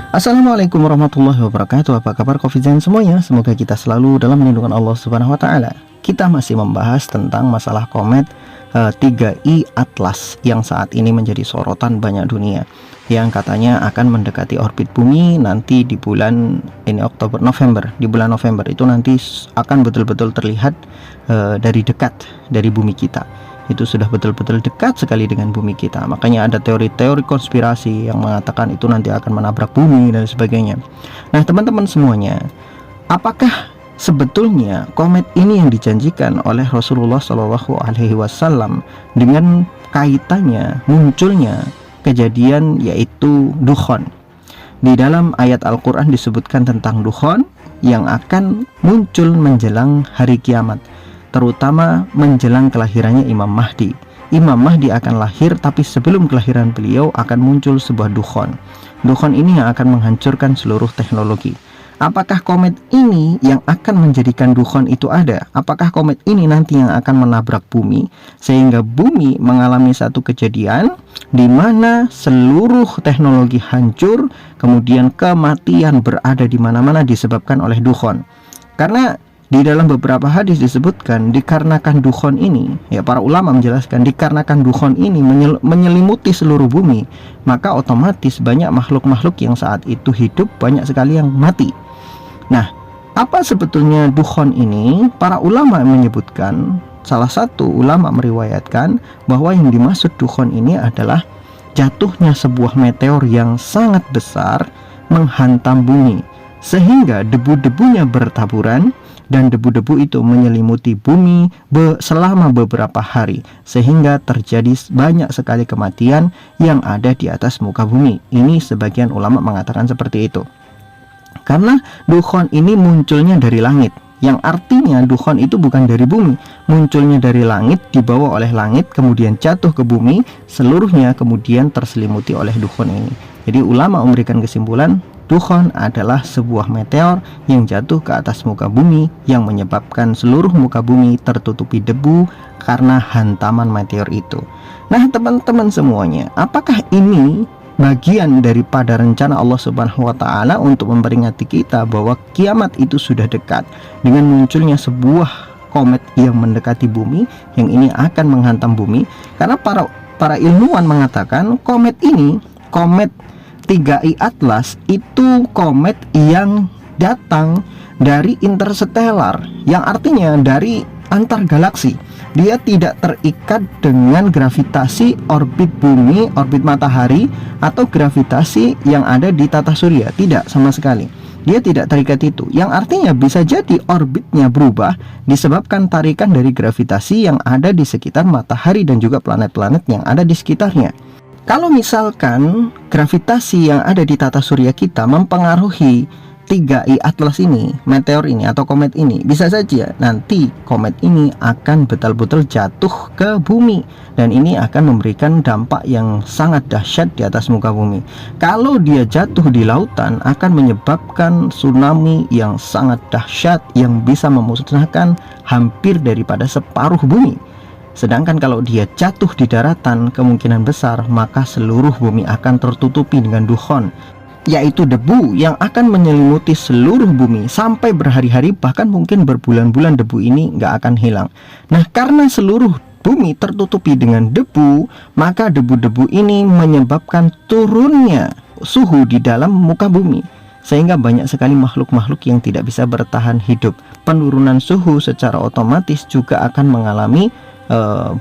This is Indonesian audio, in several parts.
Assalamualaikum warahmatullahi wabarakatuh. Apa kabar Covidzan semuanya? Semoga kita selalu dalam lindungan Allah Subhanahu wa taala. Kita masih membahas tentang masalah komet 3i Atlas yang saat ini menjadi sorotan banyak dunia, yang katanya akan mendekati orbit bumi nanti di bulan ini November. Di bulan November itu nanti akan betul-betul terlihat dari dekat dari bumi kita. Itu sudah betul-betul dekat sekali dengan bumi kita. Makanya ada teori-teori konspirasi yang mengatakan itu nanti akan menabrak bumi dan sebagainya. Nah teman-teman semuanya, apakah sebetulnya komet ini yang dijanjikan oleh Rasulullah Shallallahu Alaihi Wasallam dengan kaitannya munculnya kejadian yaitu dukhon? Di dalam ayat Al-Quran disebutkan tentang dukhon yang akan muncul menjelang hari kiamat, terutama menjelang kelahirannya Imam Mahdi. Imam Mahdi akan lahir, tapi sebelum kelahiran beliau akan muncul sebuah dukhon. Dukhon ini yang akan menghancurkan seluruh teknologi. Apakah komet ini yang akan menjadikan dukhon itu ada? Apakah komet ini nanti yang akan menabrak bumi sehingga bumi mengalami satu kejadian di mana seluruh teknologi hancur, kemudian kematian berada di mana-mana disebabkan oleh dukhon? Karena di dalam beberapa hadis disebutkan dikarenakan dukhon ini, ya para ulama menjelaskan dikarenakan dukhon ini menyelimuti seluruh bumi, maka otomatis banyak makhluk-makhluk yang saat itu hidup banyak sekali yang mati. Nah, apa sebetulnya dukhon ini? Para ulama menyebutkan, salah satu ulama meriwayatkan bahwa yang dimaksud dukhon ini adalah jatuhnya sebuah meteor yang sangat besar menghantam bumi, sehingga debu-debunya bertaburan dan debu-debu itu menyelimuti bumi selama beberapa hari, sehingga terjadi banyak sekali kematian yang ada di atas muka bumi. Ini sebagian ulama mengatakan seperti itu. Karena dukhon ini munculnya dari langit, yang artinya dukhon itu bukan dari bumi, munculnya dari langit, dibawa oleh langit, kemudian jatuh ke bumi, seluruhnya kemudian terselimuti oleh dukhon ini. Jadi ulama memberikan kesimpulan, dukhon adalah sebuah meteor yang jatuh ke atas muka bumi yang menyebabkan seluruh muka bumi tertutupi debu karena hantaman meteor itu. Nah teman-teman semuanya, apakah ini bagian daripada rencana Allah Subhanahu wa taala untuk memperingati kita bahwa kiamat itu sudah dekat dengan munculnya sebuah komet yang mendekati bumi, yang ini akan menghantam bumi? Karena para ilmuwan mengatakan komet ini, komet 3i Atlas itu komet yang datang dari interstellar, yang artinya dari antar galaksi. Dia tidak terikat dengan gravitasi orbit bumi, orbit matahari, atau gravitasi yang ada di tata surya. Tidak sama sekali. Dia tidak terikat itu, yang artinya bisa jadi orbitnya berubah disebabkan tarikan dari gravitasi yang ada di sekitar matahari dan juga planet-planet yang ada di sekitarnya. Kalau misalkan gravitasi yang ada di tata surya kita mempengaruhi 3i Atlas ini, meteor ini atau komet ini, bisa saja nanti komet ini akan betul-betul jatuh ke bumi, dan ini akan memberikan dampak yang sangat dahsyat di atas muka bumi. Kalau dia jatuh di lautan, akan menyebabkan tsunami yang sangat dahsyat yang bisa memusnahkan hampir daripada separuh bumi. Sedangkan kalau dia jatuh di daratan, kemungkinan besar maka seluruh bumi akan tertutupi dengan dukhon, yaitu debu yang akan menyelimuti seluruh bumi sampai berhari-hari, bahkan mungkin berbulan-bulan debu ini nggak akan hilang. Nah, karena seluruh bumi tertutupi dengan debu, maka debu-debu ini menyebabkan turunnya suhu di dalam muka bumi, sehingga banyak sekali makhluk-makhluk yang tidak bisa bertahan hidup. Penurunan suhu secara otomatis juga akan mengalami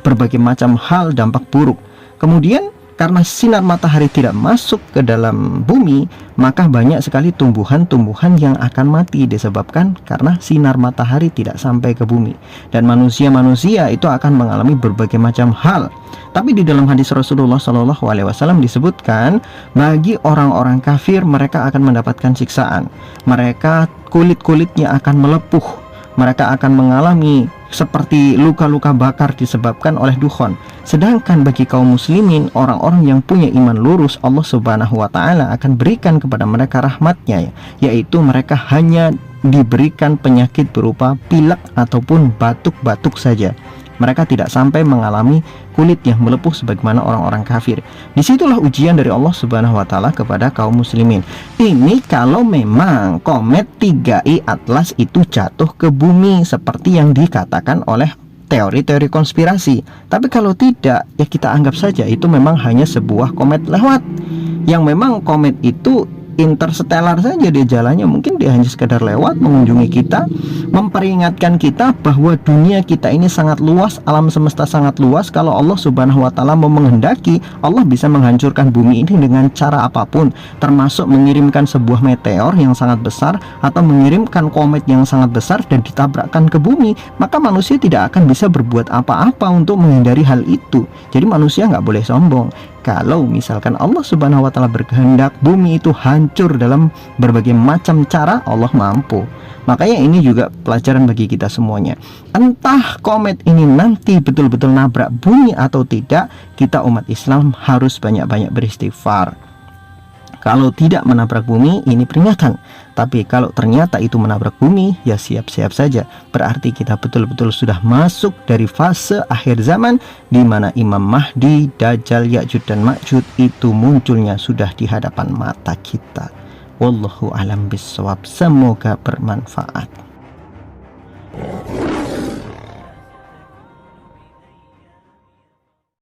berbagai macam hal dampak buruk. Kemudian karena sinar matahari tidak masuk ke dalam bumi, maka banyak sekali tumbuhan-tumbuhan yang akan mati disebabkan karena sinar matahari tidak sampai ke bumi. Dan manusia-manusia itu akan mengalami berbagai macam hal. Tapi di dalam hadis Rasulullah SAW disebutkan, bagi orang-orang kafir mereka akan mendapatkan siksaan. Mereka kulit-kulitnya akan melepuh. Mereka akan mengalami seperti luka-luka bakar disebabkan oleh dukhon. Sedangkan bagi kaum muslimin, orang-orang yang punya iman lurus, Allah Subhanahu wa taala akan berikan kepada mereka rahmatnya, yaitu mereka hanya diberikan penyakit berupa pilek ataupun batuk-batuk saja. Mereka tidak sampai mengalami kulit yang melepuh sebagaimana orang-orang kafir. Disitulah ujian dari Allah Subhanahu wa Ta'ala kepada kaum muslimin. Ini kalau memang komet 3i Atlas itu jatuh ke bumi seperti yang dikatakan oleh teori-teori konspirasi. Tapi kalau tidak, ya kita anggap saja itu memang hanya sebuah komet lewat. Yang memang komet itu interstellar saja dia jalannya, mungkin dia hanya sekedar lewat mengunjungi kita, memperingatkan kita bahwa dunia kita ini sangat luas, alam semesta sangat luas. Kalau Allah Subhanahu wa Ta'ala mau menghendaki, Allah bisa menghancurkan bumi ini dengan cara apapun, termasuk mengirimkan sebuah meteor yang sangat besar atau mengirimkan komet yang sangat besar dan ditabrakkan ke bumi. Maka manusia tidak akan bisa berbuat apa-apa untuk menghindari hal itu. Jadi manusia nggak boleh sombong. Kalau misalkan Allah Subhanahu wa Ta'ala berkehendak bumi itu hancur dalam berbagai macam cara, Allah mampu. Makanya ini juga pelajaran bagi kita semuanya. Entah komet ini nanti betul-betul nabrak bumi atau tidak, kita umat Islam harus banyak-banyak beristighfar. Kalau tidak menabrak bumi, ini peringatan. Tapi kalau ternyata itu menabrak bumi, ya siap-siap saja. Berarti kita betul-betul sudah masuk dari fase akhir zaman, di mana Imam Mahdi, Dajjal, Ya'juj dan Ma'juj itu munculnya sudah di hadapan mata kita. Wallahu a'lam bishawab. Semoga bermanfaat.